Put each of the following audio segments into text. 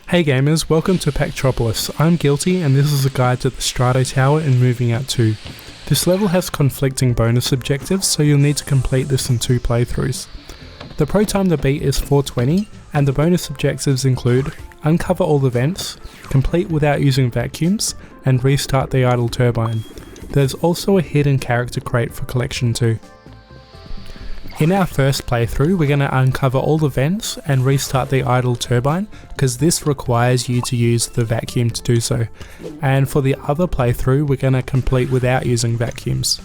Hey gamers, welcome to Pactropolis. I'm Guilty and this is a guide to the Strato Tower in Moving Out 2. This level has conflicting bonus objectives, so you'll need to complete this in 2 playthroughs. The pro time to beat is 4:20, and the bonus objectives include uncover all the vents, complete without using vacuums, and restart the idle turbine. There's also a hidden character crate for collection too. In our first playthrough, we're going to uncover all the vents and restart the idle turbine, because this requires you to use the vacuum to do so. And for the other playthrough, we're going to complete without using vacuums.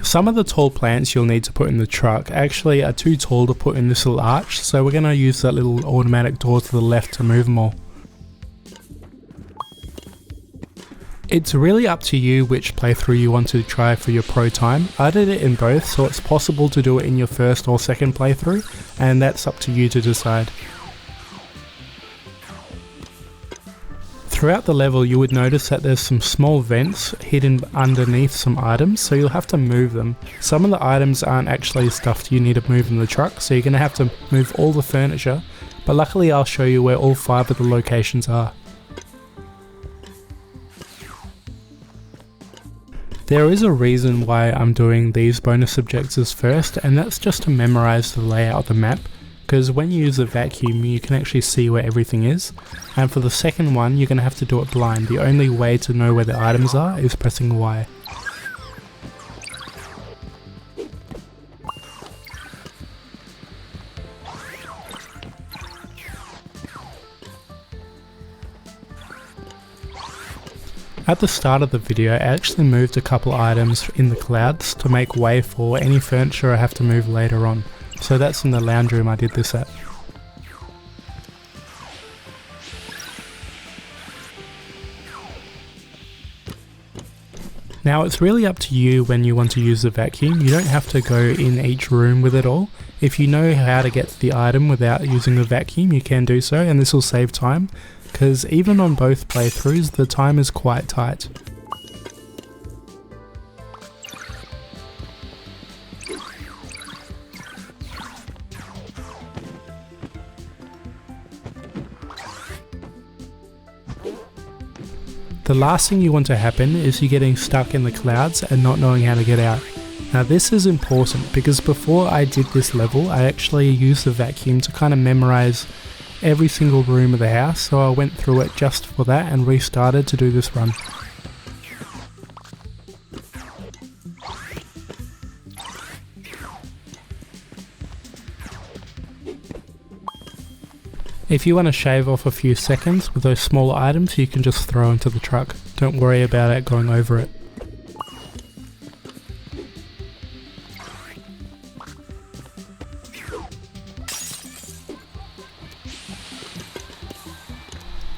Some of the tall plants you'll need to put in the truck actually are too tall to put in this little arch, so we're going to use that little automatic door to the left to move them all. It's really up to you which playthrough you want to try for your pro time. I did it in both, so it's possible to do it in your first or second playthrough, and that's up to you to decide. Throughout the level you would notice that there's some small vents hidden underneath some items, so you'll have to move them. Some of the items aren't actually stuff you need to move in the truck, so you're going to have to move all the furniture, but luckily I'll show you where all 5 of the locations are. There is a reason why I'm doing these bonus objectives first, and that's just to memorize the layout of the map, because when you use a vacuum you can actually see where everything is, and for the second one you're going to have to do it blind. The only way to know where the items are is pressing Y. At the start of the video, I actually moved a couple items in the clouds to make way for any furniture I have to move later on. So that's in the lounge room I did this at. Now it's really up to you when you want to use the vacuum. You don't have to go in each room with it all. If you know how to get to the item without using the vacuum, you can do so, and this will save time, because even on both playthroughs the time is quite tight. The last thing you want to happen is you getting stuck in the clouds and not knowing how to get out. Now this is important because before I did this level I actually used the vacuum to kind of memorize every single room of the house, so I went through it just for that and restarted to do this run. If you want to shave off a few seconds with those smaller items, you can just throw into the truck. Don't worry about it going over it.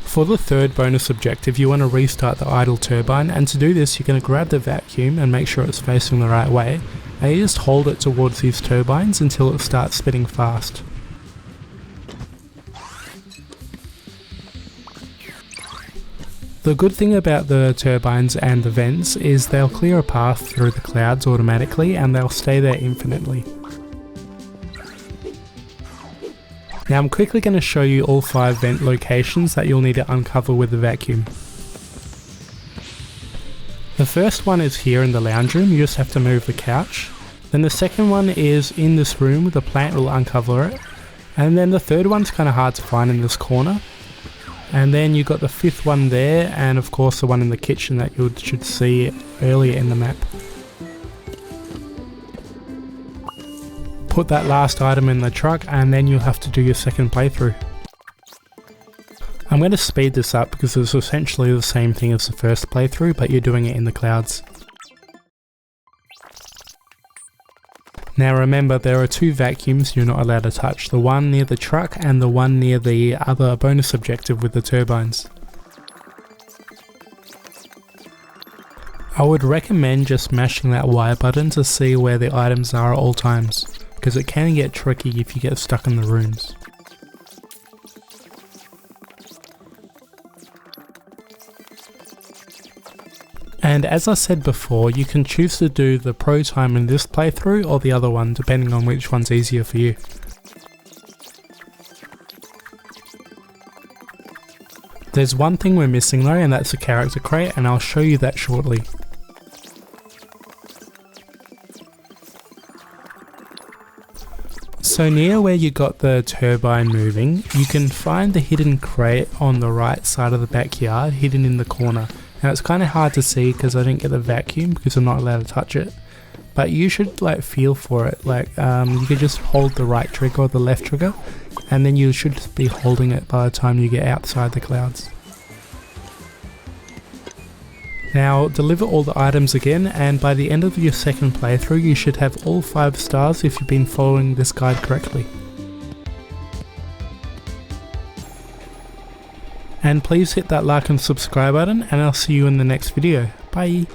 For the third bonus objective, you want to restart the idle turbine, and to do this you're going to grab the vacuum and make sure it's facing the right way, and you just hold it towards these turbines until it starts spinning fast. The good thing about the turbines and the vents is they'll clear a path through the clouds automatically and they'll stay there infinitely. Now I'm quickly going to show you all 5 vent locations that you'll need to uncover with the vacuum. The first one is here in the lounge room, you just have to move the couch. Then the second one is in this room, the plant will uncover it. And then the third one's kind of hard to find in this corner. And then you've got the 5th one there, and of course the one in the kitchen that you should see earlier in the map. Put that last item in the truck and then you'll have to do your second playthrough. I'm going to speed this up because it's essentially the same thing as the first playthrough, but you're doing it in the clouds. Now remember, there are 2 vacuums you're not allowed to touch, the one near the truck and the one near the other bonus objective with the turbines. I would recommend just mashing that Y button to see where the items are at all times, because it can get tricky if you get stuck in the rooms. And as I said before, you can choose to do the pro time in this playthrough or the other one, depending on which one's easier for you. There's one thing we're missing though, and that's the character crate, and I'll show you that shortly. So near where you got the turbine moving, you can find the hidden crate on the right side of the backyard, hidden in the corner. Now it's kind of hard to see because I didn't get the vacuum because I'm not allowed to touch it. But you should like feel for it, like you can just hold the right trigger or the left trigger, and then you should be holding it by the time you get outside the clouds. Now deliver all the items again, and by the end of your second playthrough you should have all 5 stars if you've been following this guide correctly. And please hit that like and subscribe button, and I'll see you in the next video. Bye!